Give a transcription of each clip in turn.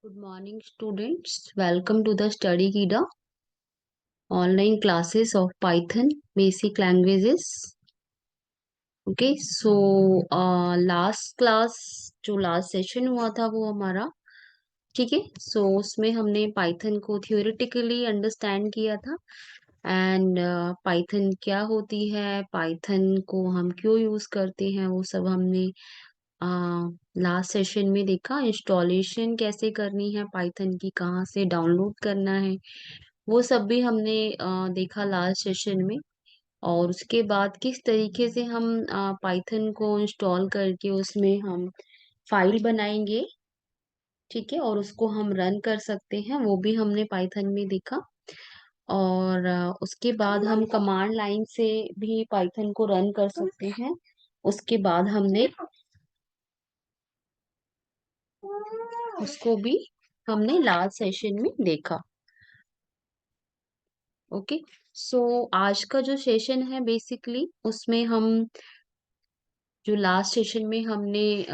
Good morning, students. Welcome to the Study Gida online classes of Python basic languages. Okay, so last class जो last session हुआ था वो हमारा ठीक है. सो उसमें हमने पाइथन को थियोरेटिकली अंडरस्टैंड किया था एंड पाइथन क्या होती है, पाइथन को हम क्यों यूज करते हैं, वो सब हमने लास्ट सेशन में देखा. इंस्टॉलेशन कैसे करनी है पाइथन की, कहाँ से डाउनलोड करना है, वो सब भी हमने देखा लास्ट सेशन में. और उसके बाद किस तरीके से हम पाइथन को इंस्टॉल करके उसमें हम फाइल बनाएंगे, ठीक है, और उसको हम रन कर सकते हैं, वो भी हमने पाइथन में देखा. और उसके बाद हम कमांड लाइन से भी पाइथन को रन कर सकते हैं. उसके बाद हमने उसको भी हमने लास्ट सेशन में देखा. ओके, सो आज का जो सेशन है बेसिकली उसमें हम जो लास्ट सेशन में हमने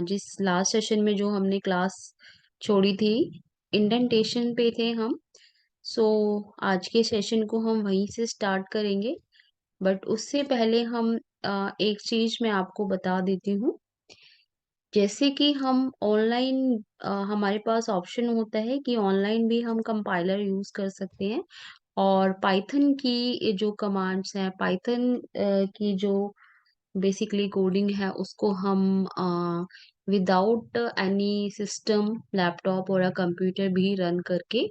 जिस लास्ट सेशन में जो हमने क्लास छोड़ी थी, इंडेंटेशन पे थे हम. सो आज के सेशन को हम वहीं से स्टार्ट करेंगे. बट उससे पहले हम एक चीज मैं आपको बता देती हूँ. जैसे कि हम ऑनलाइन हमारे पास ऑप्शन होता है कि ऑनलाइन भी हम कंपाइलर यूज कर सकते हैं. और पाइथन की ये जो कमांड्स हैं, पाइथन की जो बेसिकली कोडिंग है, उसको हम विदाउट एनी सिस्टम, लैपटॉप और कंप्यूटर भी रन करके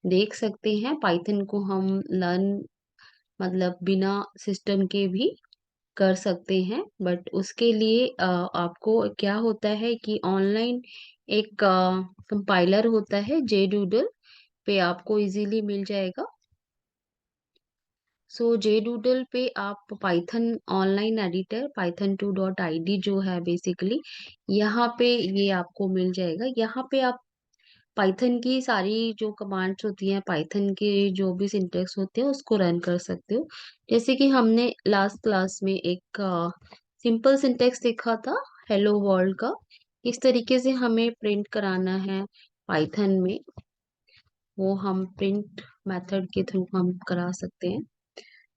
देख सकते हैं. पाइथन को हम लर्न मतलब बिना सिस्टम के भी कर सकते हैं. बट उसके लिए आपको क्या होता है कि ऑनलाइन एक कंपाइलर होता है JDoodle पे, आपको इजीली मिल जाएगा. सो JDoodle पे आप पाइथन ऑनलाइन एडिटर python2.id जो है बेसिकली, यहाँ पे ये आपको मिल जाएगा. यहाँ पे आप पाइथन की सारी जो कमांड्स होती हैं, पाइथन के जो भी सिंटेक्स होते हैं, उसको रन कर सकते हो. जैसे कि हमने लास्ट क्लास में एक सिंपल सिंटेक्स देखा था हेलो वर्ल्ड का, किस तरीके से हमें प्रिंट कराना है पाइथन में, वो हम प्रिंट मेथड के थ्रू हम करा सकते हैं.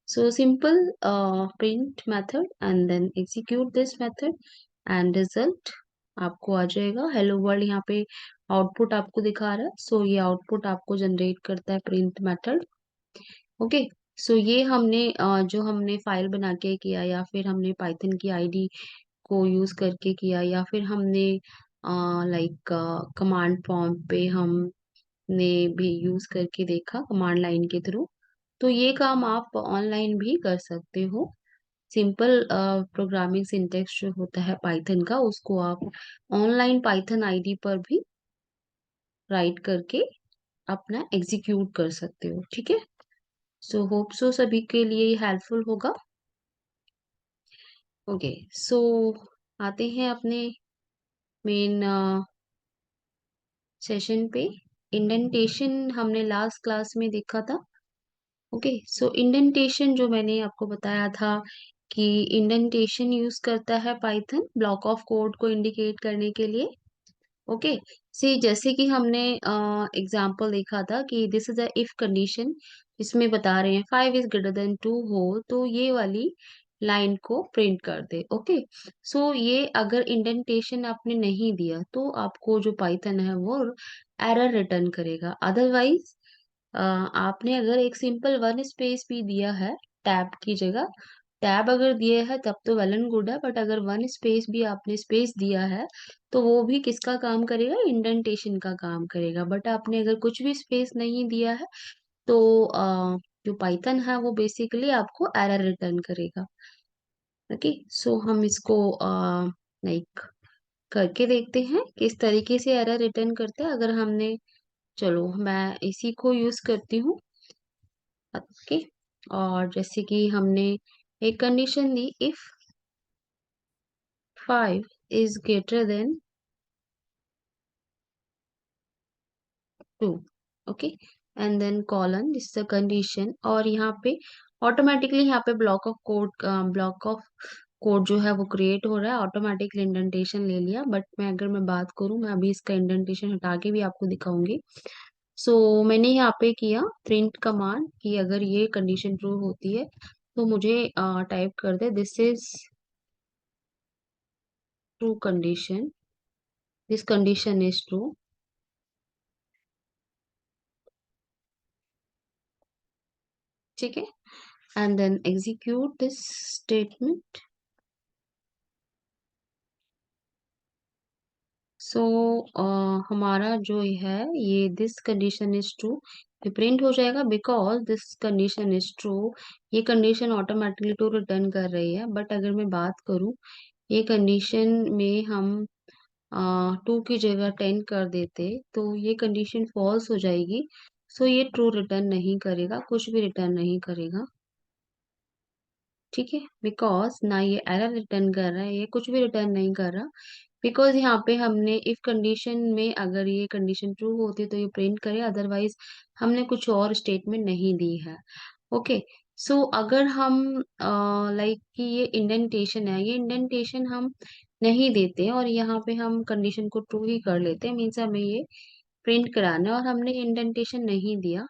So simple print method and then execute this method and result आपको आ जाएगा हेलो वर्ल्ड. यहाँ पे आउटपुट आपको दिखा रहा है. सो ये आउटपुट आपको जनरेट करता है प्रिंट मेथड. ओके, सो ये हमने जो हमने फाइल बना के किया, या फिर हमने पाइथन की आईडी को यूज करके किया, या फिर हमने लाइक कमांड प्रॉम्प्ट पे हमने भी यूज करके देखा कमांड लाइन के थ्रू. तो ये काम आप ऑनलाइन भी कर सकते हो. सिंपल प्रोग्रामिंग सिंटेक्स जो होता है पाइथन का, उसको आप ऑनलाइन पाइथन आईडी पर भी राइट करके अपना एग्जीक्यूट कर सकते हो. ठीक है, सो होप सो सभी के लिए हेल्पफुल होगा. ओके, सो आते हैं अपने मेन सेशन पे. इंडेंटेशन हमने लास्ट क्लास में देखा था. ओके, सो इंडेंटेशन जो मैंने आपको बताया था कि इंडेंटेशन यूज करता है पाइथन ब्लॉक ऑफ कोड को इंडिकेट करने के लिए. ओके, सी जैसे कि हमने एग्जांपल देखा था कि this is a if condition, इसमें बता रहे हैं 5 is greater than 2 हो, तो ये वाली लाइन को प्रिंट कर दे. ओके, सो ये अगर इंडेंटेशन आपने नहीं दिया तो आपको जो पाइथन है वो एरर रिटर्न करेगा. अदरवाइज आपने अगर एक सिंपल वन स्पेस भी दिया है टैब की जगह, टैब अगर दिया है तब तो वेल एंड गुड है. बट अगर वन स्पेस भी आपने स्पेस दिया है तो वो भी किसका काम करेगा, इंडेंटेशन का काम करेगा. बट आपने अगर कुछ भी स्पेस नहीं दिया है तो जो पाइथन है वो बेसिकली आपको एरर रिटर्न करेगा. ओके, सो हम इसको लाइक करके देखते हैं किस तरीके से एरर रिटर्न करता है. अगर हमने, चलो मैं इसी को यूज करती हूँ. ओके, और जैसे कि हमने एक कंडीशन दी, इफ 5 is greater than 2. Okay, and then colon, this is the condition. और यहाँ पे ऑटोमेटिकली यहाँ पे block of code, block of code जो है वो क्रिएट हो रहा है, ऑटोमेटिकली इंडेंटेशन ले लिया। बट मैं बात करूं, मैं अभी इसका इंडेंटेशन हटा के भी आपको दिखाऊंगी। सो मैंने यहाँ पे किया प्रिंट कमांड कि अगर ये कंडीशन ट्रू होती है तो मुझे टाइप कर दे this is true condition, this condition is true. ठीक है, and then execute this statement. So हमारा जो है ये दिस कंडीशन इज ट्रू ये प्रिंट हो जाएगा because this condition is true. ये कंडीशन ऑटोमेटिकली ट्रू रिटर्न कर रही है। बट अगर मैं बात करूं ये कंडीशन में हम 2 की जगह 10 कर देते तो ये कंडीशन फॉल्स हो जाएगी। सो ये ट्रू रिटर्न नहीं करेगा, कुछ भी रिटर्न नहीं करेगा। ठीक है, बिकॉज ना ये एरर रिटर्न कर रहा है, ये कुछ भी रिटर्न नहीं कर रहा। बिकॉज यहाँ पे हमने इफ कंडीशन में अगर ये कंडीशन ट्रू होती तो ये प्रिंट करे, अदरवाइज हमने कुछ और स्टेटमेंट नहीं दी है। ओके, सो अगर हम लाइक कि ये इंडेंटेशन है, ये इंडेंटेशन हम नहीं देते और यहाँ पे हम कंडीशन को ट्रू ही कर लेते हैं, मीन्स हमें ये प्रिंट कराना है और हमने इंडेंटेशन नहीं दिया,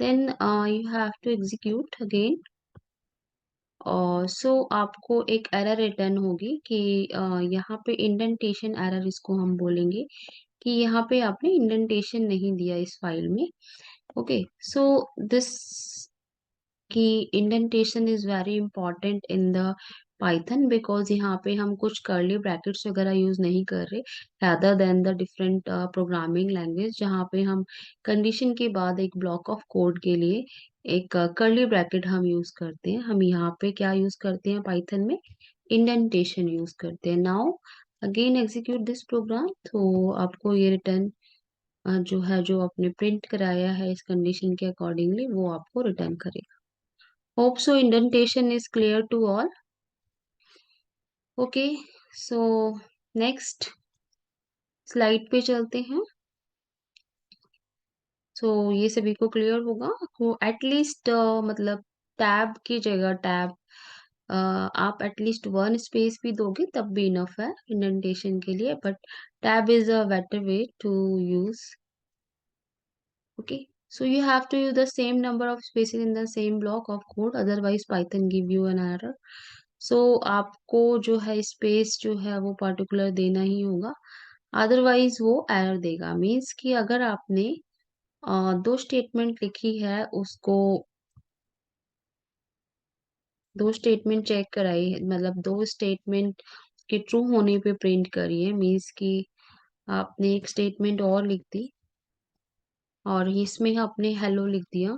then you have to execute again. और सो आपको एक एरर रिटर्न होगी कि यहाँ पे इंडेंटेशन एरर इसको हम बोलेंगे कि यहाँ पे आपने इंडेंटेशन नहीं दिया इस फाइल में। ओके, सो दिस कि indentation is very important in the Python because यहाँ पे हम कुछ कर्ली ब्रैकेट्स वगैरह यूज नहीं कर रहे rather than the different programming language जहाँ पे हम कंडीशन के बाद एक ब्लॉक ऑफ कोड के लिए एक कर्ली ब्रैकेट हम यूज करते हैं। हम यहाँ पे क्या यूज करते हैं पाइथन में, इंडेंटेशन यूज करते हैं। Now again execute this program, तो आपको ये रिटर्न जो है जो आपने प्रिंट कराया है इस कंडीशन के अकॉर्डिंगली वो आपको रिटर्न करेगा। Hope so indentation is clear to all. Okay, so next slide पे चलते हैं। सो ये सभी को क्लियर होगा तो एटलीस्ट मतलब टैब की जगह टैब आप एटलीस्ट वन स्पेस भी दोगे तब भी इनफ है इंडेंटेशन के लिए, but tab is a better way to use. Okay, so you have to use the same number of spaces in the same block of code, otherwise Python give you an error. So आपको जो है space जो है वो particular देना ही होगा, otherwise वो error देगा। मीन्स कि अगर आपने दो स्टेटमेंट लिखी है उसको दो स्टेटमेंट चेक कराई है, मतलब दो स्टेटमेंट के ट्रू होने पे प्रिंट करी है, मीन्स कि आपने एक स्टेटमेंट और लिख दी और इसमें आपने हेलो लिख दिया।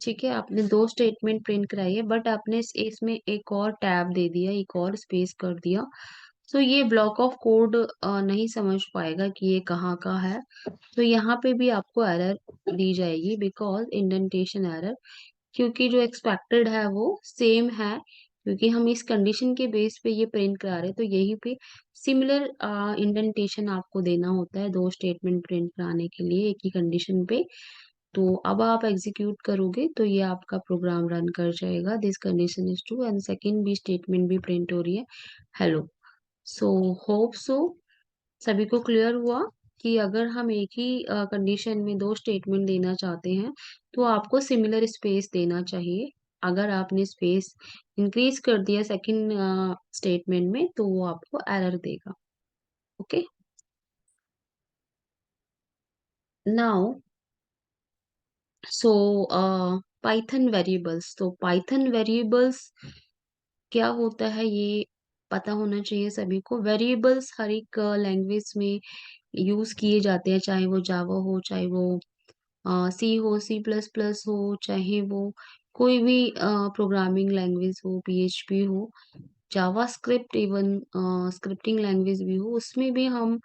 ठीक है, आपने दो स्टेटमेंट प्रिंट कराई है बट आपने इसमें एक और टैब दे दिया, एक और स्पेस कर दिया। तो ये ब्लॉक ऑफ कोड नहीं समझ पाएगा कि ये कहाँ का है। तो यहाँ पे भी आपको एरर दी जाएगी बिकॉज इंडेंटेशन एरर, क्योंकि जो एक्सपेक्टेड है वो सेम है, क्योंकि हम इस कंडीशन के बेस पे ये प्रिंट करा रहे हैं तो यही पे सिमिलर इंडेंटेशन आपको देना होता है दो स्टेटमेंट प्रिंट कराने के लिए एक ही कंडीशन पे। तो अब आप एग्जीक्यूट करोगे तो ये आपका प्रोग्राम रन कर जाएगा, this condition is true and second भी स्टेटमेंट भी प्रिंट हो रही है हेलो। सो होप सो सभी को क्लियर हुआ कि अगर हम एक ही कंडीशन में दो स्टेटमेंट देना चाहते हैं तो आपको सिमिलर स्पेस देना चाहिए। अगर आपने स्पेस इंक्रीज कर दिया सेकंड स्टेटमेंट में तो वो आपको एरर देगा। Okay, now so Python variables, तो पाइथन वेरिएबल्स क्या होता है ये पता होना चाहिए सभी को। वेरिएबल्स हर एक लैंग्वेज में यूज किए जाते हैं, चाहे वो जावा हो, चाहे वो सी हो, सी प्लस प्लस हो, चाहे वो कोई भी प्रोग्रामिंग लैंग्वेज हो, पीएचपी हो, जावा स्क्रिप्ट, इवन स्क्रिप्टिंग लैंग्वेज भी हो, उसमें भी हम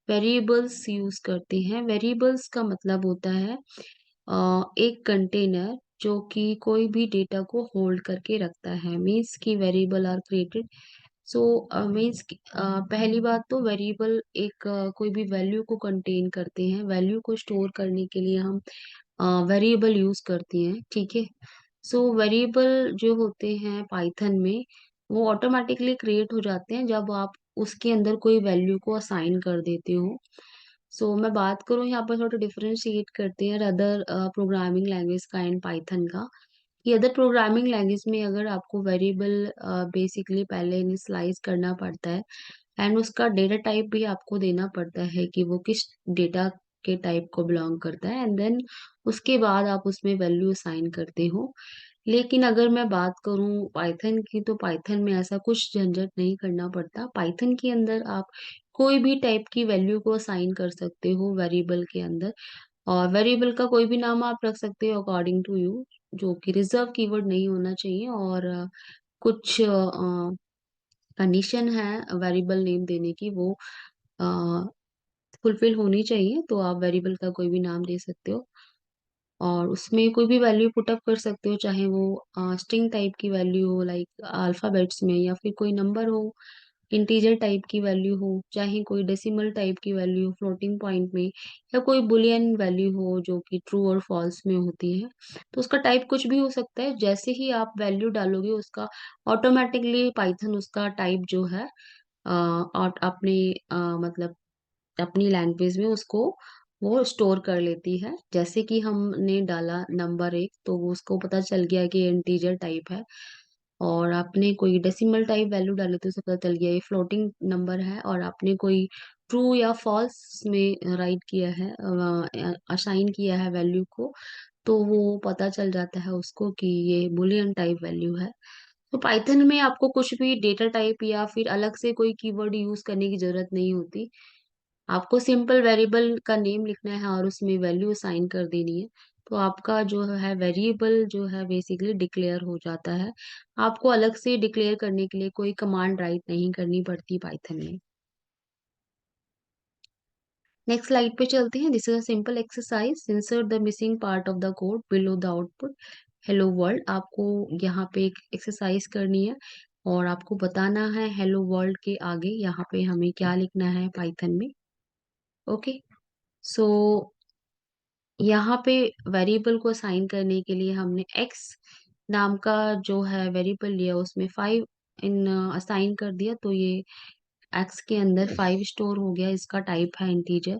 वेरिएबल्स यूज करते हैं। वेरिएबल्स का मतलब होता है एक कंटेनर जो कि कोई भी डेटा को होल्ड करके रखता है, मीन्स की variable are created. So means पहली बात तो वेरिएबल एक कोई भी वैल्यू को कंटेन करते हैं, वैल्यू को स्टोर करने के लिए हम वेरिएबल यूज करते हैं। ठीक है, सो वेरिएबल जो होते हैं पाइथन में वो ऑटोमेटिकली क्रिएट हो जाते हैं जब आप उसके अंदर कोई वैल्यू को असाइन कर देते हो। सो मैं बात करूँ यहाँ पर थोड़ा डिफरेंशिएट करते हैं अदर प्रोग्रामिंग लैंग्वेज का एंड पाइथन का। ये अदर प्रोग्रामिंग लैंग्वेज में अगर आपको वेरिएबल बेसिकली पहले इनिशियलाइज करना पड़ता है एंड उसका डेटा टाइप भी आपको देना पड़ता है कि वो किस डेटा के टाइप को बिलोंग करता है एंड देन उसके बाद आप उसमें वैल्यू असाइन करते हो। लेकिन अगर मैं बात करूं पाइथन की तो पाइथन में ऐसा कुछ झंझट नहीं करना पड़ता। पाइथन के अंदर आप कोई भी टाइप की वैल्यू को असाइन कर सकते हो वेरिएबल के अंदर, और वेरिएबल का कोई भी नाम आप रख सकते हो अकॉर्डिंग टू यू, जो कि रिजर्व कीवर्ड नहीं होना चाहिए। और कुछ कंडीशन है वेरिएबल नेम देने की, वो फुलफिल होनी चाहिए, तो आप वेरिएबल का कोई भी नाम दे सकते हो और उसमें कोई भी वैल्यू पुटअप कर सकते हो, चाहे वो स्ट्रिंग टाइप की वैल्यू हो लाइक अल्फाबेट्स में, या फिर कोई नंबर हो, इंटीजर टाइप की वैल्यू हो, चाहे कोई डेसिमल टाइप की वैल्यू हो फ्लोटिंग पॉइंट में, या कोई बुलियन वैल्यू हो जो कि ट्रू और फॉल्स में होती है। तो उसका टाइप कुछ भी हो सकता है। जैसे ही आप वैल्यू डालोगे उसका ऑटोमेटिकली पाइथन उसका टाइप जो है और अपने मतलब अपनी लैंग्वेज में उसको वो स्टोर कर लेती है। जैसे कि हमने डाला नंबर 1 तो वो उसको पता चल गया कि इंटीजर टाइप है, और आपने कोई डेसिमल टाइप वैल्यू डाली तो उसे पता चल गया ये फ्लोटिंग नंबर है, और आपने कोई ट्रू या फॉल्स में राइट किया है, असाइन किया है वैल्यू को, तो वो पता चल जाता है उसको कि ये बुलियन टाइप वैल्यू है। तो पाइथन में आपको कुछ भी डेटा टाइप या फिर अलग से कोई कीवर्ड यूज करने की जरूरत नहीं होती। आपको सिंपल वेरिएबल का नेम लिखना है और उसमें वैल्यू असाइन कर देनी है, तो आपका जो है वेरिएबल जो है बेसिकली डिक्लेयर हो जाता है। आपको अलग से डिक्लेयर करने के लिए कोई कमांड राइट नहीं करनी पड़ती पाइथन में। नेक्स्ट स्लाइड पे चलते हैं। This is a simple exercise, insert the missing part of the code below the output hello world. आपको यहाँ पे एक एक्सरसाइज करनी है और आपको बताना है हेलो वर्ल्ड के आगे यहाँ पे हमें क्या लिखना है पाइथन में। ओके, सो यहाँ पे वेरिएबल को असाइन करने के लिए हमने x नाम का जो है वेरिएबल लिया, उसमें 5 इन असाइन कर दिया, तो ये x के अंदर 5 स्टोर हो गया, इसका टाइप है इंटीजर।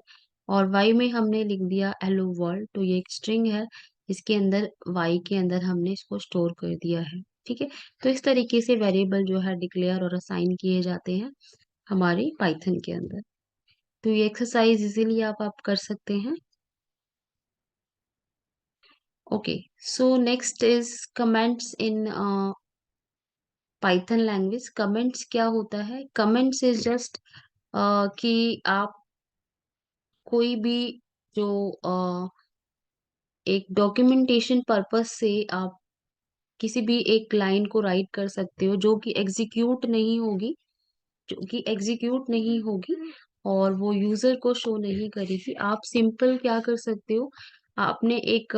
और y में हमने लिख दिया हेलो वर्ल्ड, तो ये एक स्ट्रिंग है, इसके अंदर y के अंदर हमने इसको स्टोर कर दिया है। ठीक है, तो इस तरीके से वेरिएबल जो है डिक्लेयर और असाइन किए जाते हैं हमारे पाइथन के अंदर। तो ये एक्सरसाइज इजीली आप कर सकते हैं। Okay, so next is comments in Python language. Comments क्या होता है? कमेंट्स इज जस्ट कि आप कोई भी जो एक डॉक्यूमेंटेशन पर्पस से आप किसी भी एक लाइन को राइट कर सकते हो जो कि एग्जीक्यूट नहीं होगी, जो कि एग्जीक्यूट नहीं होगी और वो यूजर को शो नहीं करेगी। आप सिंपल क्या कर सकते हो, आपने एक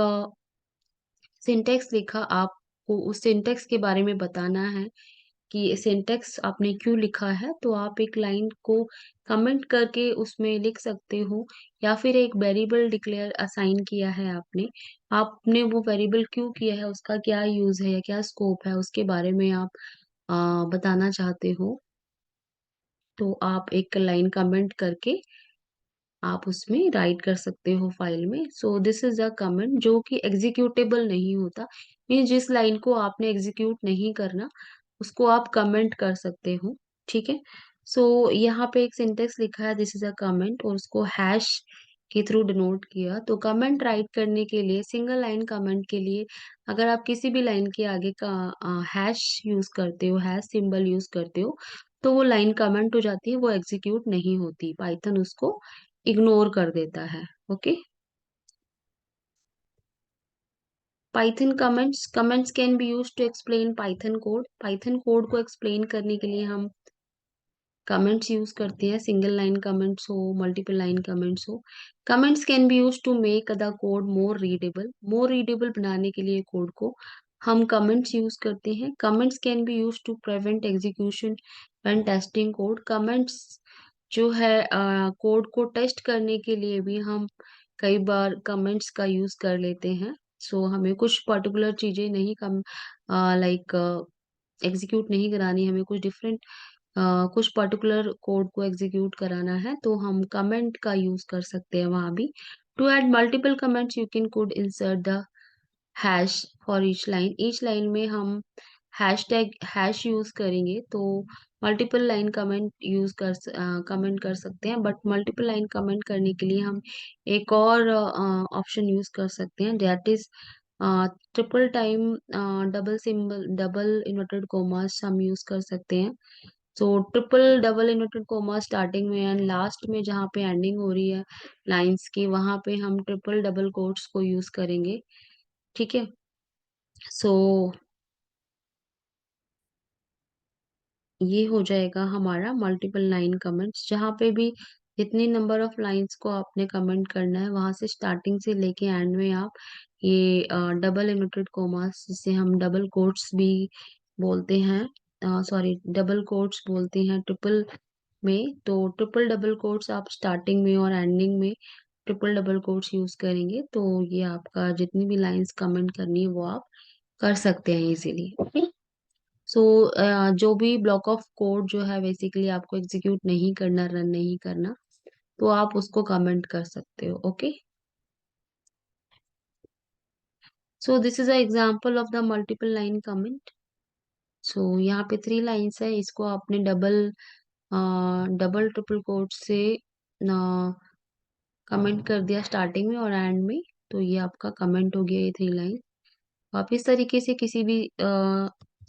सिंटेक्स लिखा, आपको उस सिंटेक्स के बारे में बताना है कि सिंटेक्स आपने क्यों लिखा है, तो आप एक लाइन को कमेंट करके उसमें लिख सकते हो, या फिर एक वेरिएबल डिक्लेयर असाइन किया है आपने, आपने वो वेरिएबल क्यों किया है, उसका क्या यूज है या क्या स्कोप है, उसके बारे में आप बताना चाहते हो, तो आप एक लाइन कमेंट करके आप उसमें राइट कर सकते हो फाइल में। सो दिस इज अ कमेंट जो कि एग्जीक्यूटेबल नहीं होता, मीन जिस लाइन को आपने एग्जीक्यूट नहीं करना उसको आप कमेंट कर सकते हो। ठीक है, सो यहाँ पे एक सिंटेक्स लिखा है दिस इज अ कमेंट और उसको हैश के थ्रू डिनोट किया। तो कमेंट राइट करने के लिए, सिंगल लाइन कमेंट के लिए, अगर आप किसी भी लाइन के आगे का हैश यूज करते हो, हैश सिंबल यूज करते हो, तो वो लाइन कमेंट हो जाती है, वो एग्जीक्यूट नहीं होती, पाइथन उसको इग्नोर कर देता है। Okay, Python comments, comments can be use to explain Python code. Python code को एक्सप्लेन करने के लिए हम कमेंट्स यूज करते हैं, सिंगल लाइन कमेंट्स हो, मल्टीपल लाइन कमेंट्स हो। Comments can be use to make the code more readable. More readable बनाने के लिए कोड को हम कमेंट्स यूज करते हैं। Comments can be use to prevent execution when testing code. Comments जो है कोड को टेस्ट करने के लिए भी हम कई बार कमेंट्स का यूज कर लेते हैं। सो हमें कुछ पर्टिकुलर चीजें नहीं कम लाइक एग्जीक्यूट नहीं करानी, हमें कुछ डिफरेंट कुछ पर्टिकुलर कोड को एग्जीक्यूट कराना है, तो हम कमेंट का यूज कर सकते हैं वहां भी। To add multiple comments you can could insert the hash for each line में हम हैश टैग हैश यूज करेंगे, तो मल्टीपल लाइन कमेंट कर सकते हैं, बट मल्टीपल लाइन कमेंट करने के लिए हम एक और ऑप्शन यूज कर सकते हैं, that is triple time double symbol double inverted commas हम यूज कर सकते हैं। सो triple double inverted coma starting में एंड लास्ट में जहाँ पे एंडिंग हो रही है लाइंस की, वहां पे हम ट्रिपल डबल कोट्स को यूज करेंगे। ठीक है। सो ये हो जाएगा हमारा मल्टीपल लाइन कमेंट्स, जहाँ पे भी जितनी नंबर ऑफ लाइंस को आपने कमेंट करना है वहां से स्टार्टिंग से लेके एंड में आप ये डबल इन्वर्टेड कोमास, जिसे हम डबल कोट्स भी बोलते हैं, सॉरी डबल कोट्स बोलते हैं ट्रिपल में, तो ट्रिपल डबल कोट्स आप स्टार्टिंग में और एंडिंग में ट्रिपल डबल कोट्स यूज करेंगे, तो ये आपका जितनी भी लाइंस कमेंट करनी है वो आप कर सकते हैं इजीली। ओके। सो जो भी ब्लॉक ऑफ कोड जो है बेसिकली आपको एग्जीक्यूट नहीं करना, रन नहीं करना, तो आप उसको कमेंट कर सकते हो। Okay. So this is a example of the multiple line comment. So यहाँ पे 3 लाइंस है, इसको आपने डबल ट्रिपल कोट से कमेंट कर दिया स्टार्टिंग में और एंड में, तो ये आपका कमेंट हो गया, ये 3 लाइन। आप इस तरीके से किसी भी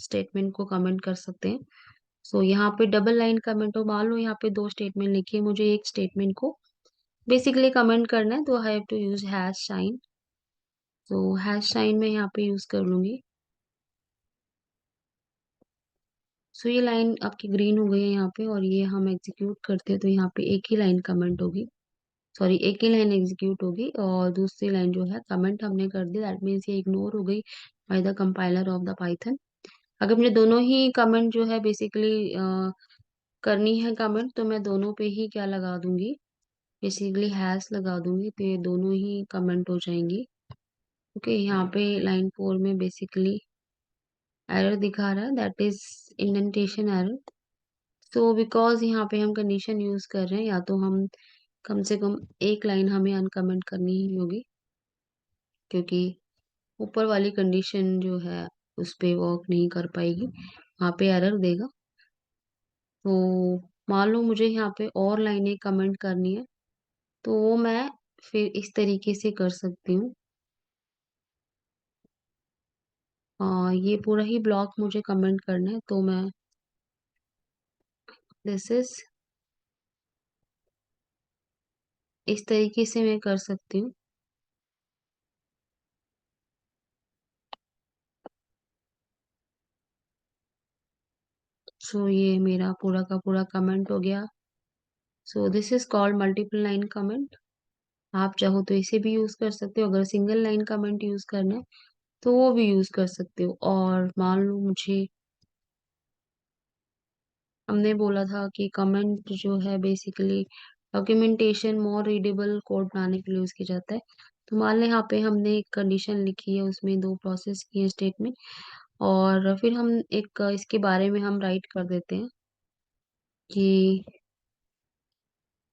स्टेटमेंट को कमेंट कर सकते हैं। सो यहाँ पे डबल लाइन कमेंट हो, मान लो यहाँ पे 2 स्टेटमेंट लिखी है, मुझे एक स्टेटमेंट को बेसिकली कमेंट करना है, तो I have to use hash sign. तो हैश साइन मैं यहाँ पे यूज कर लूंगी। सो ये लाइन आपकी ग्रीन हो गई है यहाँ पे, और ये हम एग्जीक्यूट करते हैं तो यहाँ पे एक ही लाइन कमेंट होगी, सॉरी एक ही लाइन एग्जीक्यूट होगी, और दूसरी लाइन जो है कमेंट हमने कर दी, दैट मीन्स ये इग्नोर हो गई by the compiler of the Python. अगर मुझे दोनों ही कमेंट जो है बेसिकली करनी है कमेंट, तो मैं दोनों पे ही क्या लगा दूंगी, बेसिकली हैश लगा दूंगी, तो ये दोनों ही कमेंट हो जाएंगी। ओके। यहाँ पे लाइन 4 में बेसिकली एरर दिखा रहा है, that is indentation error. So because यहाँ पे हम कंडीशन यूज कर रहे हैं, या तो हम कम से कम एक लाइन हमें अनकमेंट करनी ही होगी, क्योंकि ऊपर वाली कंडीशन जो है उस पे वर्क नहीं कर पाएगी, वहाँ पे एरर देगा। तो मान लो मुझे यहाँ पे और लाइनें कमेंट करनी है, तो वो मैं फिर इस तरीके से कर सकती हूँ। ये पूरा ही ब्लॉक मुझे कमेंट करना है, तो मैं दिस इज इस तरीके से मैं कर सकती हूँ। सो ये मेरा पूरा का पूरा कमेंट हो गया। सो this is called multiple line comment. आप चाहो तो इसे भी यूज कर सकते हो, अगर सिंगल लाइन कमेंट यूज करना है तो वो भी यूज कर सकते हो। और मान लो मुझे, हमने बोला था कि कमेंट जो है बेसिकली डॉक्यूमेंटेशन मोर रीडेबल कोड बनाने के लिए यूज किया जाता है, तो मान लें यहाँ पे हमने एक कंडीशन लिखी है, उसमें 2 प्रोसेस की है स्टेटमेंट, और फिर हम एक इसके बारे में हम राइट कर देते हैं कि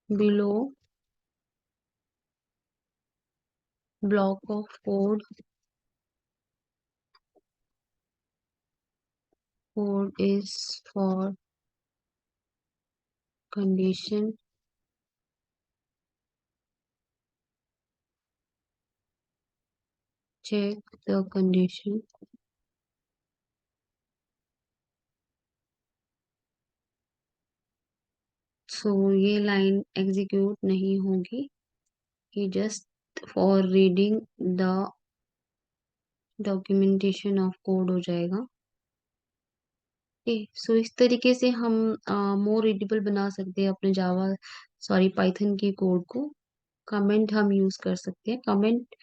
below block of code is for condition check the condition। सो ये लाइन एग्जीक्यूट नहीं होगी, ये just for reading the documentation of code हो जाएगा। सो इस तरीके से हम मोर रीडेबल बना सकते हैं अपने जावा, सॉरी पाइथन की कोड को। कमेंट हम यूज कर सकते हैं, कमेंट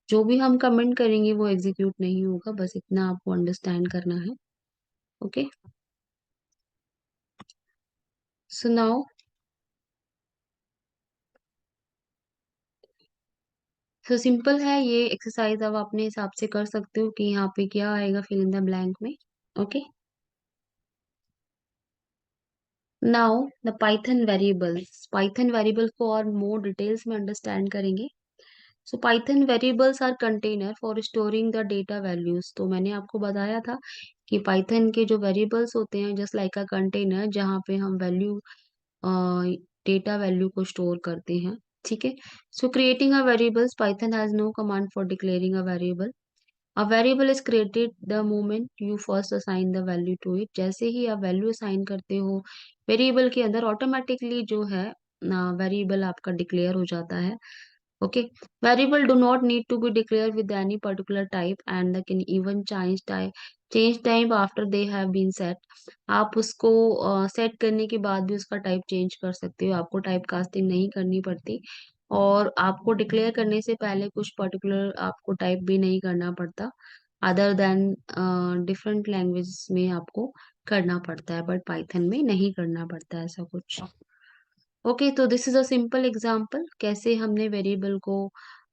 जो भी हम कमेंट करेंगे वो एग्जीक्यूट नहीं होगा, बस इतना आपको अंडरस्टैंड करना है। Okay. So now, so simple है ये एक्सरसाइज, अब अपने हिसाब से कर सकते हो कि यहाँ पे क्या आएगा फिल इन द ब्लैंक में। Okay. Now the Python variables को और मोर डिटेल्स में अंडरस्टैंड करेंगे। So Python variables are container for storing the data values. तो मैंने आपको बताया था कि पाइथन के जो वेरिएबल्स होते हैं जस्ट लाइक अ कंटेनर, जहाँ पे हम वैल्यू डेटा वैल्यू को स्टोर करते हैं। ठीक है। So creating a variables, Python has no command for declaring a variable. A variable is created the moment you first assign the value to it. जैसे ही आप वैल्यू असाइन करते हो वेरिएबल के अंदर, ऑटोमेटिकली जो है वेरिएबल आपका डिक्लेयर हो जाता है। Okay. Variable do not need to be declare with any particular type and the can even change type after they have been set. आप उसको सेट करने के बाद भी उसका टाइप चेंज कर सकते हो, आपको टाइप कास्टिंग नहीं करनी पड़ती। और आपको डिक्लेयर करने से पहले कुछ पर्टिकुलर आपको टाइप भी नहीं करना पड़ता, अदर देन डिफरेंट लैंग्वेजेस में आपको करना पड़ता है, बट पाइथन में नहीं करना पड़ता ऐसा कुछ। ओके, तो this is a simple example कैसे हमने वेरिएबल को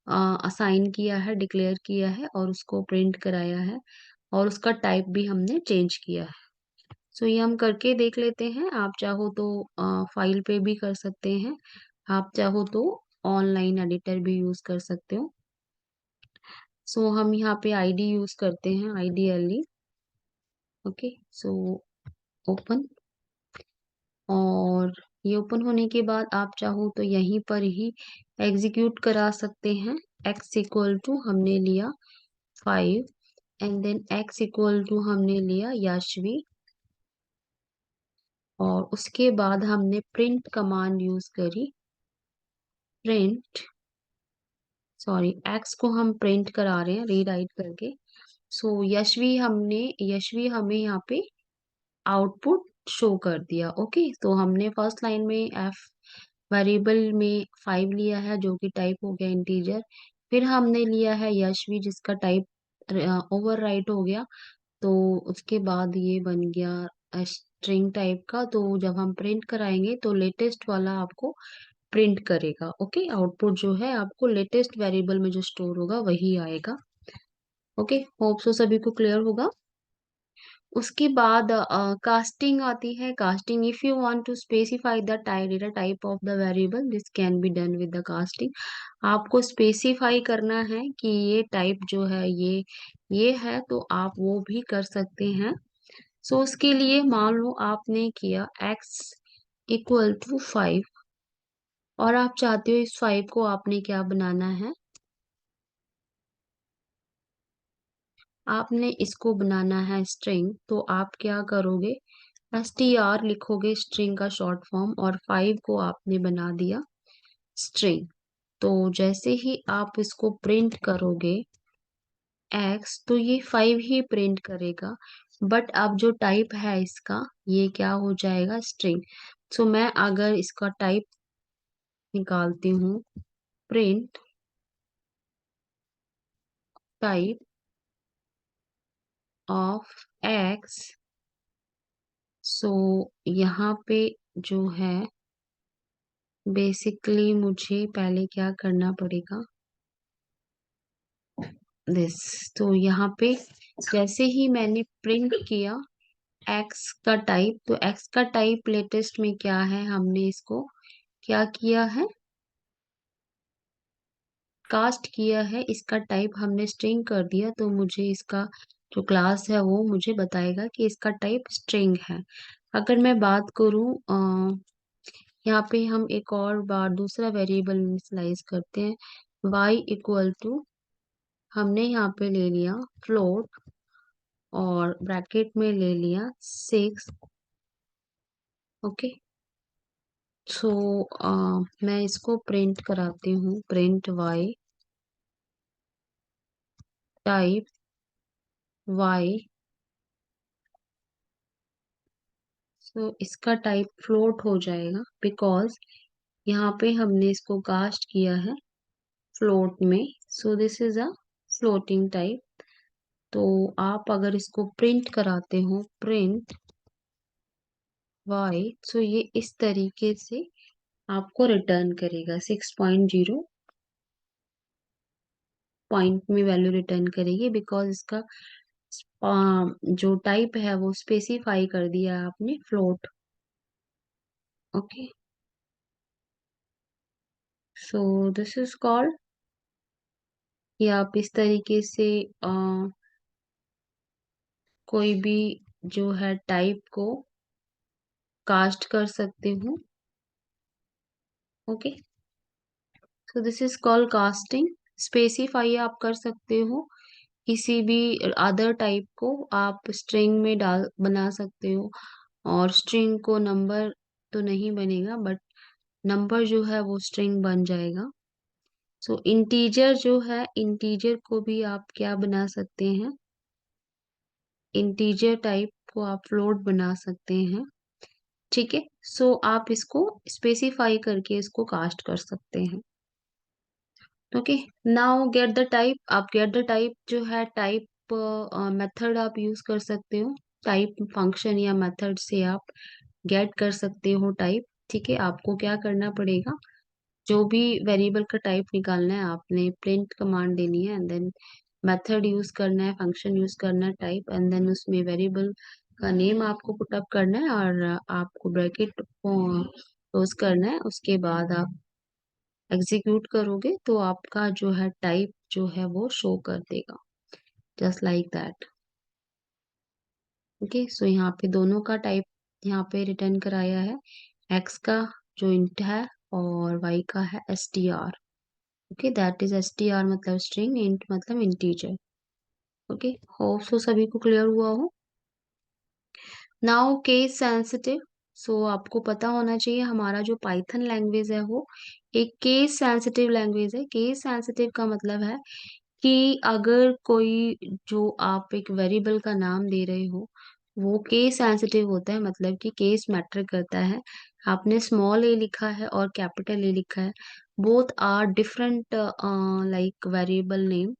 असाइन किया है, डिक्लेयर किया है और उसको प्रिंट कराया है, और उसका टाइप भी हमने चेंज किया है। सो ये हम करके देख लेते हैं। आप चाहो तो फाइल पे भी कर सकते हैं, आप चाहो तो ऑनलाइन एडिटर भी यूज कर सकते हो। सो हम यहाँ पे आईडी यूज करते हैं, आईडीएलई। ओके, सो ओपन, और ये ओपन होने के बाद आप चाहो तो यहीं पर ही एग्जीक्यूट करा सकते हैं। x इक्वल टू हमने लिया 5, and then x equal to हमने लिया यशवी, और उसके बाद हमने प्रिंट कमांड यूज करी। प्रिंट, सॉरी, x को हम प्रिंट करा रहे हैं रीराइट करके। सो यशवी हमें यहाँ पे आउटपुट शो कर दिया। ओके, तो हमने फर्स्ट लाइन में एफ वेरिएबल में 5 लिया है जो कि टाइप हो गया इंटीजर। फिर हमने लिया है यशवी जिसका टाइप ओवरराइट हो गया, तो उसके बाद ये बन गया स्ट्रिंग टाइप का। तो जब हम प्रिंट कराएंगे तो लेटेस्ट वाला आपको प्रिंट करेगा। ओके, आउटपुट जो है आपको लेटेस्ट वेरिएबल में जो स्टोर होगा वही आएगा। ओके, होप सो सभी को क्लियर होगा। उसके बाद कास्टिंग आती है। Casting, if you want to specify the data type of the variable, this can be done with the casting. आपको स्पेसिफाई करना है कि ये टाइप जो है ये है, तो आप वो भी कर सकते हैं। सो उसके लिए मान लो आपने किया x इक्वल टू 5, और आप चाहते हो इस 5 को आपने क्या बनाना है, आपने इसको बनाना है स्ट्रिंग। तो आप क्या करोगे, str लिखोगे, स्ट्रिंग का शॉर्ट फॉर्म, और 5 को आपने बना दिया स्ट्रिंग। तो जैसे ही आप इसको प्रिंट करोगे x, तो ये 5 ही प्रिंट करेगा, बट अब जो टाइप है इसका ये क्या हो जाएगा, स्ट्रिंग। सो मैं अगर इसका टाइप निकालती हूँ, प्रिंट टाइप ऑफ x, सो यहाँ पे जो है बेसिकली मुझे पहले क्या करना पड़ेगा, दिस। तो यहाँ पे जैसे ही मैंने प्रिंट किया एक्स का टाइप, तो एक्स का टाइप लेटेस्ट में क्या है, हमने इसको क्या किया है, कास्ट किया है। इसका टाइप हमने स्ट्रिंग कर दिया, तो मुझे इसका जो क्लास है वो मुझे बताएगा कि इसका टाइप स्ट्रिंग है। अगर मैं बात करूं यहाँ पे हम एक और बार दूसरा वेरिएबल इनिशियलाइज करते हैं। y इक्वल टू हमने यहाँ पे ले लिया फ्लोट, और ब्रैकेट में ले लिया 6। ओके, सो मैं इसको प्रिंट कराती हूँ, प्रिंट y टाइप y। सो इसका टाइप फ्लोट हो जाएगा, बिकॉज यहाँ पे हमने इसको कास्ट किया है फ्लोट में। सो this is a floating type. तो आप अगर इसको प्रिंट कराते हो, प्रिंट y, सो ये इस तरीके से आपको रिटर्न करेगा, 6.0 पॉइंट में वैल्यू रिटर्न करेगी, बिकॉज इसका जो टाइप है वो स्पेसिफाई कर दिया आपने float. Okay, so this is called, कि आप इस तरीके से कोई भी जो है टाइप को कास्ट कर सकते हो। Okay, so this is called casting. Specify आप कर सकते हो किसी भी अदर टाइप को, आप स्ट्रिंग में डाल बना सकते हो, और स्ट्रिंग को नंबर तो नहीं बनेगा, बट नंबर जो है वो स्ट्रिंग बन जाएगा। सो इंटीजर जो है, इंटीजर को भी आप क्या बना सकते हैं, इंटीजर टाइप को आप फ्लोट बना सकते हैं। ठीक है, सो आप इसको स्पेसिफाई करके इसको कास्ट कर सकते हैं। Okay, now get the type. आप गेट द टाइप जो है, टाइप मेथड आप यूज कर सकते हो। टाइप फंक्शन या मेथड से आप गेट कर सकते हो टाइप। ठीक है, आपको क्या करना पड़ेगा, जो भी वेरिएबल का टाइप निकालना है, आपने प्रिंट कमांड देनी है, एंड देन मेथड यूज करना है, फंक्शन यूज करना है, टाइप, एंड देन उसमें वेरिएबल का नेम आपको पुटअप करना है, और आपको ब्रैकेट क्लोज करना है। उसके बाद आप एग्जीक्यूट करोगे तो आपका जो है टाइप जो है वो शो कर देगा, जस्ट लाइक दैट। ओके, सो यहाँ पे दोनों का टाइप यहाँ पे रिटर्न कराया है, एक्स का जो इंट है, और वाई का है str। Okay, that is str मतलब स्ट्रिंग, इंट मतलब इंटीजर। ओके, होप सो सभी को क्लियर हुआ हो। Now case sensitive. सो आपको पता होना चाहिए हमारा जो पाइथन लैंग्वेज है वो एक केस सेंसिटिव लैंग्वेज है। केस सेंसिटिव का मतलब है कि अगर कोई, जो आप एक वेरिएबल का नाम दे रहे हो, वो केस सेंसिटिव होता है, मतलब कि केस मैटर करता है। आपने स्मॉल ए लिखा है और कैपिटल ए लिखा है, both are different like variable name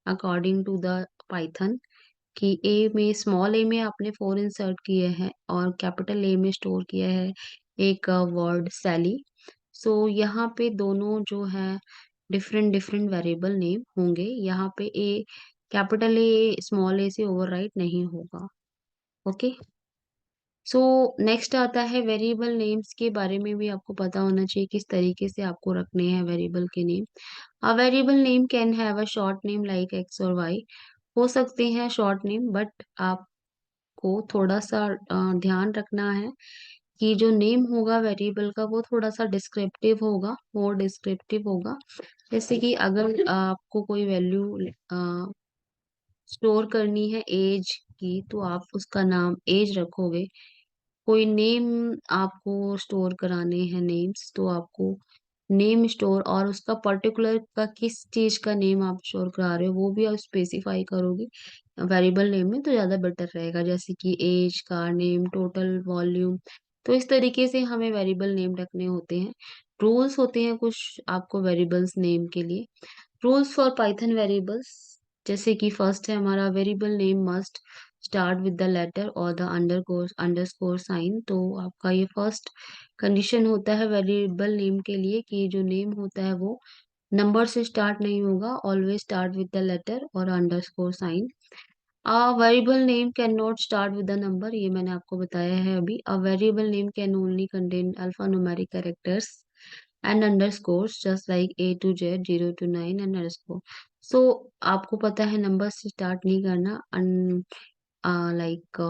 according to the Python. कि ए में, स्मॉल ए में आपने फोर इंसर्ट किए हैं, और कैपिटल ए में स्टोर किया है एक वर्ड सैली। सो यहाँ पे दोनों जो है डिफरेंट डिफरेंट वेरिएबल नेम होंगे। यहाँ पे ए, कैपिटल ए स्मॉल ए से ओवरराइट नहीं होगा। ओके, सो नेक्स्ट आता है वेरिएबल नेम्स के बारे में भी आपको पता होना चाहिए, किस तरीके से आपको रखने हैं वेरिएबल के name. A variable name can have a short name like x और वाई। हो सकते हैं शॉर्ट नेम, बट आपको थोड़ा सा ध्यान रखना है कि जो नेम होगा वेरिएबल का वो थोड़ा सा डिस्क्रिप्टिव होगा, मोर डिस्क्रिप्टिव होगा। जैसे कि अगर आपको कोई वैल्यू स्टोर करनी है एज की, तो आप उसका नाम एज रखोगे। कोई नेम आपको स्टोर कराने हैं नेम्स, तो आपको नेम स्टोर, और उसका पर्टिकुलर का किस चीज का नेम आप स्टोर करा रहे हो वो भी आप स्पेसिफाई करोगे वेरिएबल नेम में, तो ज्यादा बेटर रहेगा। जैसे कि एज का नेम, टोटल वॉल्यूम। तो इस तरीके से हमें वेरिएबल नेम रखने होते हैं। रूल्स होते हैं कुछ आपको वेरिएबल्स नेम के लिए। रूल्स फॉर पाइथन वेरिएबल्स, जैसे कि फर्स्ट है हमारा, variable name must start with the letter और द अंडरस्कोर साइन। तो आपका ये फर्स्ट कंडीशन होता है वेरिएबल नेम के लिए, कि जो नेम होता है वो नंबर से स्टार्ट नहीं होगा, always start with the letter और underscore sign. A variable name can not start with the number, ये मैंने आपको बताया है अभी। A variable name can only contain alphanumeric characters and underscores, just like A to Z, 0 to 9 and underscore. So आपको पता है number से स्टार्ट नहीं करना, लाइक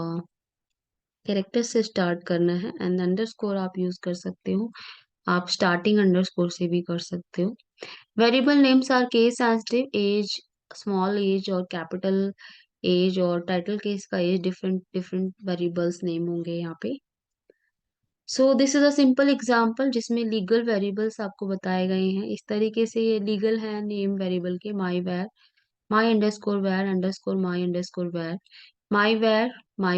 कैरेक्टर से स्टार्ट करना है। एंड अंडरस्कोर आप यूज कर सकते हो, आप स्टार्टिंग अंडरस्कोर से भी कर सकते हो। Variable names are case sensitive. Age, small age और कैपिटल एज और टाइटल केस का age, different different variables name होंगे यहाँ पे। So this is a simple example जिसमें लीगल वेरिएबल्स आपको बताए गए हैं। इस तरीके से ये लीगल है नेम वेरिएबल के, my underscore var underscore my underscore var, my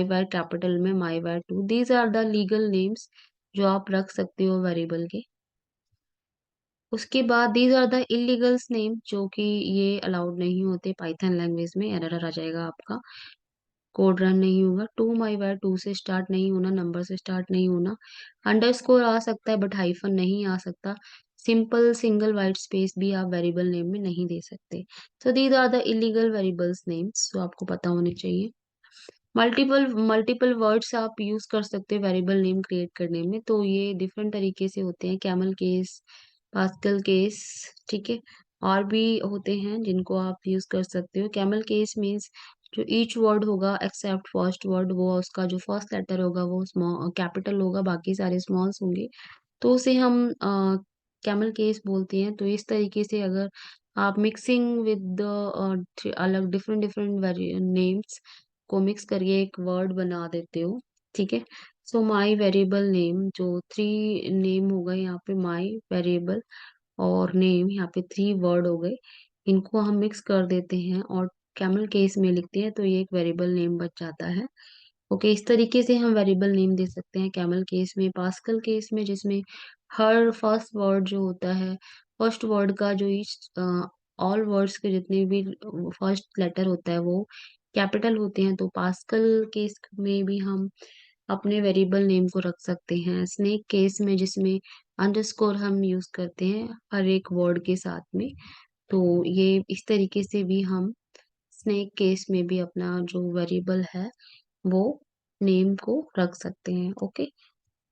var capital में, my var two. These are the legal names जो आप रख सकते हो वेरिएबल के। उसके बाद these are the illegals name, जो कि ये अलाउड नहीं होते पाइथन लैंग्वेज में, एरर आ जाएगा आपका, कोड रन नहीं होगा। टू माई वेर, टू से स्टार्ट नहीं होना, नंबर से स्टार्ट नहीं होना। अंडरस्कोर आ सकता है बट हाइफन नहीं आ सकता। सिंपल सिंगल वाइट स्पेस भी आप वेरिएबल नेम में नहीं दे सकते। So these are the illegal variables names जो आपको पता होने चाहिए। मल्टीपल मल्टीपल वर्ड्स आप यूज कर सकते हो वेरिएबल नेम क्रिएट करने में, तो ये डिफरेंट तरीके से होते हैं, कैमल केस, पास्कल केस, ठीक है। और भी होते हैं जिनको आप यूज कर सकते हो। कैमल केस मीन्स जो ईच वर्ड होगा एक्सेप्ट फर्स्ट वर्ड, वो उसका जो फर्स्ट लेटर होगा वो स्मॉल कैपिटल होगा, बाकी सारे स्मॉल्स होंगे, तो उसे हम कैमल केस बोलते हैं। तो इस तरीके से अगर आप मिक्सिंग विद द अलग डिफरेंट डिफरेंट नेम्स को मिक्स करके एक वर्ड बना देते हो, ठीक है। सो माई वेरिएबल नेम, जो थ्री नेम हो गए यहाँ पे, माई वेरिएबल और नेम, यहाँ पे थ्री वर्ड हो गए, इनको हम मिक्स कर देते हैं और कैमल केस में लिखते हैं, तो ये एक वेरिएबल नेम बच जाता है। ओके, इस तरीके से हम वेरिएबल नेम दे सकते हैं कैमल केस में। पास्कल केस में जिसमें हर फर्स्ट वर्ड जो होता है, फर्स्ट वर्ड का जो ईच ऑल वर्ड्स के जितने भी फर्स्ट लेटर होता है वो कैपिटल होते हैं, तो पास्कल केस में भी हम अपने वेरिएबल नेम को रख सकते हैं। स्नेक केस में जिसमें अंडरस्कोर हम यूज करते हैं हर एक वर्ड के साथ में, तो ये इस तरीके से भी हम स्नेक केस में भी अपना जो वेरिएबल है वो नेम को रख सकते हैं। ओके,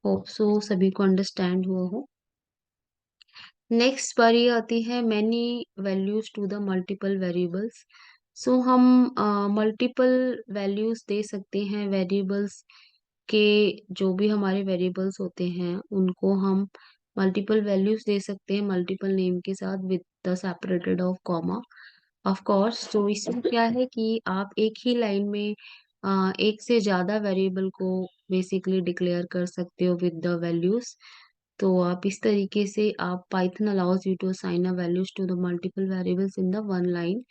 होप सो सभी को अंडरस्टैंड हुआ हो। नेक्स्ट बारी आती है many values to the multiple variables. So हम मल्टीपल वैल्यूज दे सकते हैं वेरिएबल्स के, जो भी हमारे वेरिएबल्स होते हैं उनको हम मल्टीपल वैल्यूज दे सकते हैं मल्टीपल नेम के साथ with the separated of comma. Of course, तो इसमें क्या है कि आप एक ही लाइन में एक से ज्यादा वेरिएबल को बेसिकली डिक्लेयर कर सकते हो विद द वैल्यूज। तो आप इस तरीके से आप Python allows you to assign a values to the multiple variables in the one line,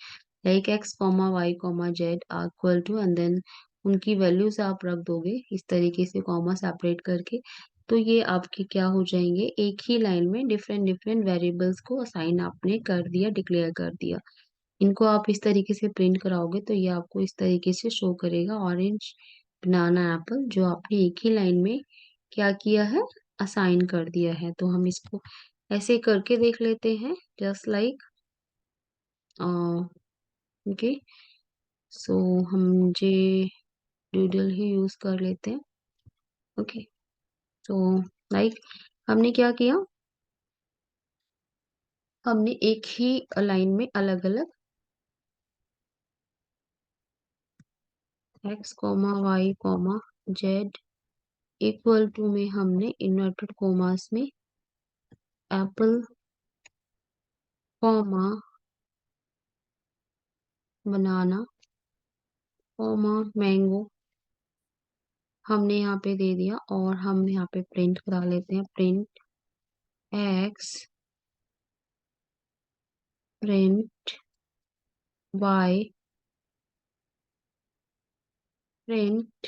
like x comma y comma z are equal to, and then उनकी वैल्यूज आप रख दोगे इस तरीके से कॉमा सेपरेट करके, तो ये आपके क्या हो जाएंगे, एक ही लाइन में डिफरेंट डिफरेंट वेरिएबल्स को असाइन आपने कर दिया, डिक्लेयर कर दिया। इनको आप इस तरीके से प्रिंट कराओगे तो ये आपको इस तरीके से शो करेगा, ऑरेंज, बनाना, एप्पल, जो आपने एक ही लाइन में क्या किया है, असाइन कर दिया है। तो हम इसको ऐसे करके देख लेते हैं, जस्ट लाइक, ओके। सो हम जे डूडल ही यूज कर लेते हैं। ओके, तो लाइक हमने क्या किया, हमने एक ही लाइन में अलग अलग x comma y comma z equal to में हमने इन्वर्टेड कोमास में apple comma banana comma mango हमने यहाँ पे दे दिया, और हम यहाँ पे प्रिंट करा लेते हैं, print X, print Y, print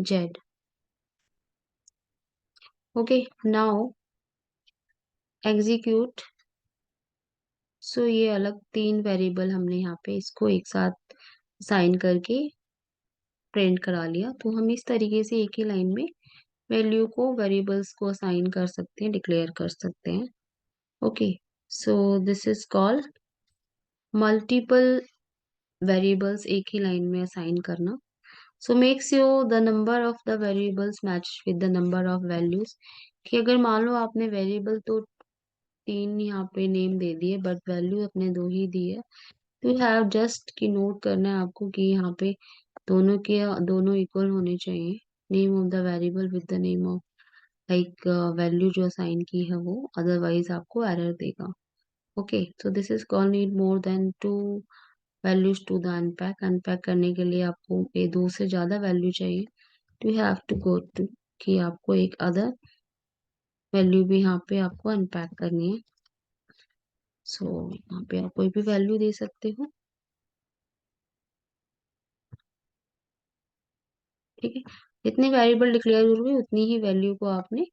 Z. Okay, now execute. So ये अलग तीन वेरिएबल हमने यहाँ पे इसको एक साथ साइन करके प्रिंट करा लिया, तो हम इस तरीके से एक ही लाइन में वैल्यू को वेरिएबल्स को असाइन कर सकते हैं, डिक्लेयर कर सकते हैं। Okay, so this is called multiple variables एक ही लाइन में असाइन करना। So makes you the number of the variables match with the number of values, कि अगर मान लो आपने वेरिएबल तो तीन यहाँ पे नेम दे दिए बट वैल्यू अपने दो ही दी है, तो यू हैव जस्ट की नोट करना है आपको कि यहाँ पे दोनों के दोनों इक्वल होने चाहिए, name of the variable with the name of like value जो असाइन की है वो, अदरवाइज आपको एरर देगा। Okay, so this is call need more than two values to the unpack. Unpack करने के लिए आपको ये दो से ज्यादा वैल्यू चाहिए, तो you have to go to कि आपको एक अदर वैल्यू भी यहाँ पे आपको अनपैक करनी है। सो यहाँ पे आप कोई भी वैल्यू दे सकते हो, ठीक है। जितने वेरिएबल डिक्लेयर होंगे उतनी ही वैल्यू को आपने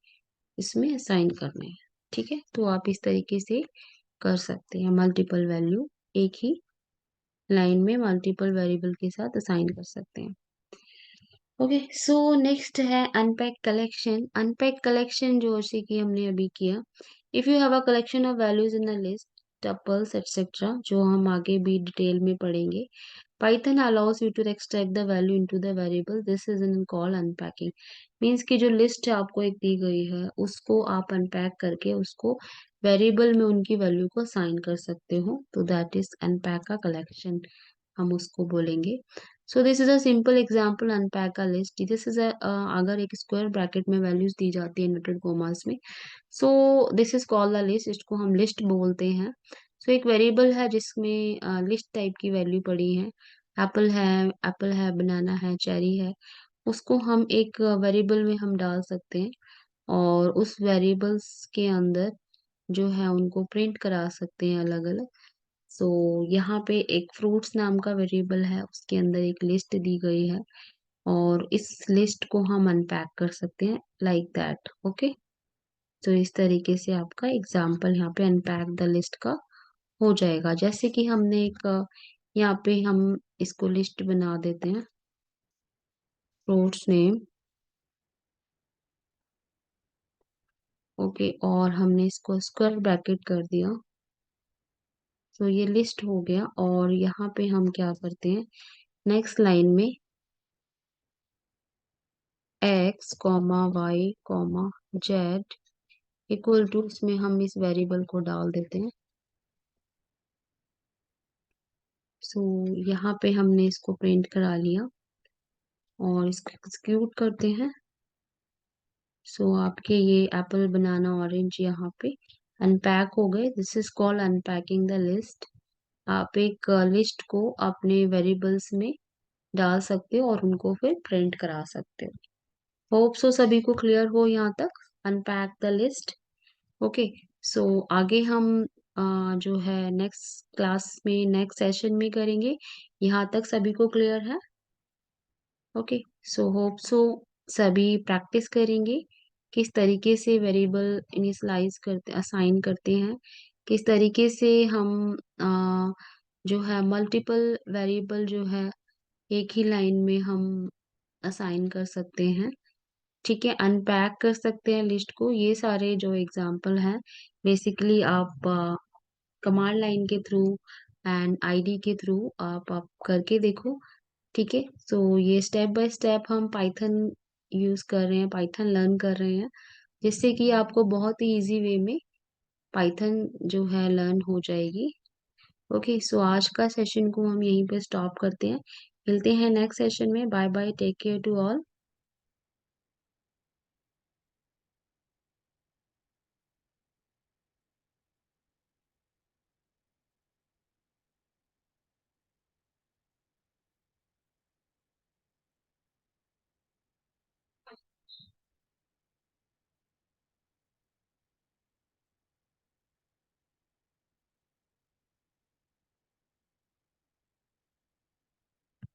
इसमें असाइन करना है, ठीक है। तो आप इस तरीके से कर सकते हैं मल्टीपल वैल्यू एक ही लाइन में मल्टीपल वेरिएबल के साथ असाइन कर सकते हैं। ओके, सो नेक्स्ट है अनपैक कलेक्शन। अनपैक कलेक्शन जो जैसे कि हमने अभी किया, if you have a collection of values in a list, tuples etcetera, जो हम आगे भी डिटेल में पढ़ेंगे, Python allows you to extract the value into the variable. This is in call unpacking. Means कि जो लिस्ट आपको एक दी गई है उसको आप अनपैक करके उसको वेरिएबल में उनकी वैल्यू को असाइन कर सकते हो, तो दैट इज अनपैक का कलेक्शन हम उसको बोलेंगे. सो this is a simple example unpack का लिस्ट. दिस इज अगर एक स्क्वायर ब्रैकेट में वैल्यूज दी जाती है इन्वर्टेड कोमास में, सो this is called the list. इसको हम लिस्ट बोलते हैं. सो एक वेरिएबल है जिसमें लिस्ट टाइप की वैल्यू पड़ी है. एप्पल है, बनाना है, चेरी है. उसको हम एक वेरिएबल में हम डाल सकते हैं और उस वेरिएबल्स के अंदर जो है उनको प्रिंट करा सकते हैं अलग अलग. सो यहाँ पे एक फ्रूट्स नाम का वेरिएबल है, उसके अंदर एक लिस्ट दी गई है और इस लिस्ट को हम अनपैक कर सकते हैं लाइक दैट. ओके, तो इस तरीके से आपका एग्जाम्पल यहाँ पे अनपैक द लिस्ट का हो जाएगा. जैसे कि हमने एक यहाँ पे हम इसको लिस्ट बना देते हैं, फ्रूट्स नेम. ओके, और हमने इसको स्क्वायर ब्रैकेट कर दिया. तो ये लिस्ट हो गया और यहाँ पे हम क्या करते हैं, नेक्स्ट लाइन में x comma y comma z equal to, इसमें हम इस वेरिएबल को डाल देते हैं. सो यहाँ पे हमने इसको प्रिंट करा लिया और इसको एक्सिक्यूट करते हैं. सो आपके ये एप्पल, बनाना, ऑरेंज यहाँ पे अनपैक हो गए. This is called unpacking the list. आप एक लिस्ट को अपने वेरिएबल्स में डाल सकते हो और उनको फिर प्रिंट करा सकते हो. होप सो सभी को क्लियर हो यहाँ तक अनपैक द लिस्ट. ओके, सो आगे हम जो है नेक्स्ट क्लास में, नेक्स्ट सेशन में करेंगे. यहाँ तक सभी को क्लियर है? ओके, सो होप सो सभी प्रैक्टिस करेंगे किस तरीके से वेरिएबल इनिशियलाइज करते, असाइन करते हैं, किस तरीके से हम जो है मल्टीपल वेरिएबल जो है एक ही लाइन में हम असाइन कर सकते हैं. ठीक है, अनपैक कर सकते हैं लिस्ट को. ये सारे जो एग्जाम्पल हैं बेसिकली आप कमांड लाइन के थ्रू एंड आईडी के थ्रू आप करके देखो. ठीक है, सो ये स्टेप बाय स्टेप हम पाइथन यूज कर रहे हैं, पाइथन लर्न कर रहे हैं, जिससे कि आपको बहुत ही इजी वे में पाइथन जो है लर्न हो जाएगी. ओके, सो आज का सेशन को हम यहीं पे स्टॉप करते हैं. मिलते हैं नेक्स्ट सेशन में. Bye bye, take care to all.